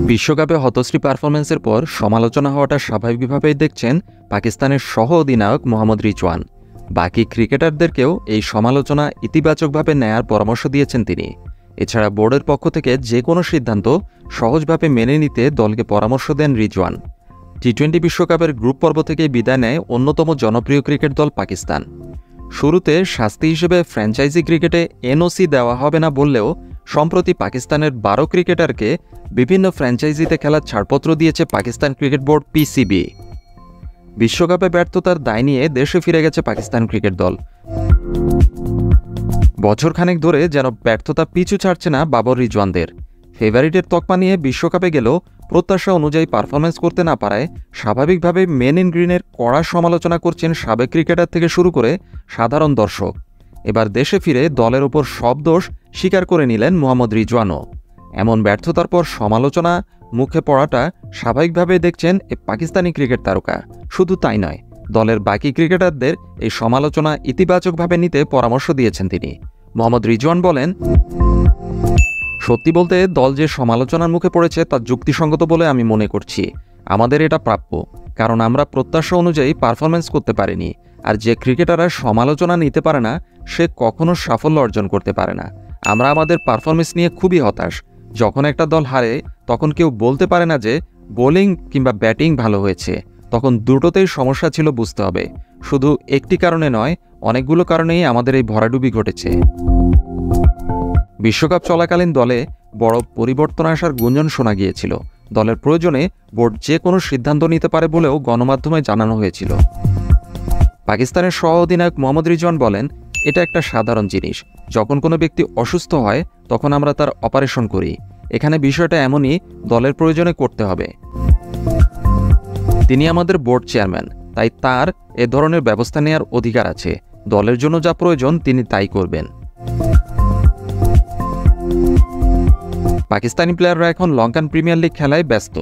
বিশ্বকাপে হতশ্রী পারফরম্যান্সের পর সমালোচনা হওয়াটা স্বাভাবিকভাবেই দেখছেন পাকিস্তানের সহ অধিনায়ক মোহাম্মদ রিজওয়ান। বাকি ক্রিকেটারদেরকেও এই সমালোচনা ইতিবাচকভাবে নেয়ার পরামর্শ দিয়েছেন তিনি। এছাড়া বোর্ডের পক্ষ থেকে যে কোনো সিদ্ধান্ত সহজভাবে মেনে নিতে দলকে পরামর্শ দেন রিজওয়ান। টি-20 বিশ্বকাপের গ্রুপ পর্ব থেকে বিদায় নেয় অন্যতম জনপ্রিয় ক্রিকেট দল পাকিস্তান। শুরুতে শাস্তি হিসেবে ফ্র্যাঞ্চাইজি ক্রিকেটে এনওসি দেওয়া হবে না বললেও সম্প্রতি পাকিস্তানের 12 ক্রিকেটারকে বিভিন্ন ফ্র্যাঞ্চাইজিতে খেলার ছাড়পত্র দিয়েছে পাকিস্তান ক্রিকেট বোর্ড পিসিবি। বিশ্বকাপে ব্যর্থতার দায় নিয়ে দেশে ফিরে গেছে পাকিস্তান ক্রিকেট দল। বছরখানেক ধরে যেন ব্যর্থতা পিছু ছাড়ছে না বাবর রিজওয়ানদের। ফেভারিটের তকমা নিয়ে বিশ্বকাপে গেলেও প্রত্যাশা অনুযায়ী পারফরম্যান্স করতে না পারায় স্বাভাবিকভাবে মেন ইন গ্রিনের কড়া সমালোচনা করছেন সাবেক ক্রিকেটার থেকে শুরু করে সাধারণ দর্শক। এবার দেশে ফিরে দলের ওপর সব দোষ স্বীকার করে নিলেন মোহাম্মদ রিজওয়ানও। এমন ব্যর্থতার পর সমালোচনা মুখে পড়াটা স্বাভাবিকভাবে দেখছেন এ পাকিস্তানি ক্রিকেট তারকা। শুধু তাই নয়, দলের বাকি ক্রিকেটারদের এই সমালোচনা ইতিবাচকভাবে নিতে পরামর্শ দিয়েছেন তিনি। মোহাম্মদ রিজওয়ান বলেন, সত্যি বলতে দল যে সমালোচনার মুখে পড়েছে তা যুক্তিসঙ্গত বলে আমি মনে করছি। আমাদের এটা প্রাপ্য, কারণ আমরা প্রত্যাশা অনুযায়ী পারফরম্যান্স করতে পারিনি। আর যে ক্রিকেটাররা সমালোচনা নিতে পারে না সে কখনো সাফল্য অর্জন করতে পারে না। আমরা আমাদের পারফরম্যান্স নিয়ে খুবই হতাশ। যখন একটা দল হারে তখন কেউ বলতে পারে না যে বোলিং কিংবা ব্যাটিং ভালো হয়েছে, তখন দুটোতেই সমস্যা ছিল বুঝতে হবে। শুধু একটি কারণে নয়, অনেকগুলো কারণেই আমাদের এই ভরাডুবি ঘটেছে। বিশ্বকাপ চলাকালীন দলে বড় পরিবর্তন আসার গুঞ্জন শোনা গিয়েছিল। দলের প্রয়োজনে বোর্ড যে কোনো সিদ্ধান্ত নিতে পারে বলেও গণমাধ্যমে জানানো হয়েছিল। পাকিস্তানের সহ অধিনায়ক মোহাম্মদ রিজওয়ান বলেন, এটা একটা সাধারণ জিনিস। যখন কোনো ব্যক্তি অসুস্থ হয় তখন আমরা তার অপারেশন করি। এখানে বিষয়টা এমনই, দলের প্রয়োজনে করতে হবে। তিনি আমাদের বোর্ড চেয়ারম্যান, তাই তার এ ধরনের ব্যবস্থা নেওয়ার অধিকার আছে। দলের জন্য যা প্রয়োজন তিনি তাই করবেন। পাকিস্তানি প্লেয়াররা এখন লঙ্কান প্রিমিয়ার লিগ খেলায় ব্যস্ত।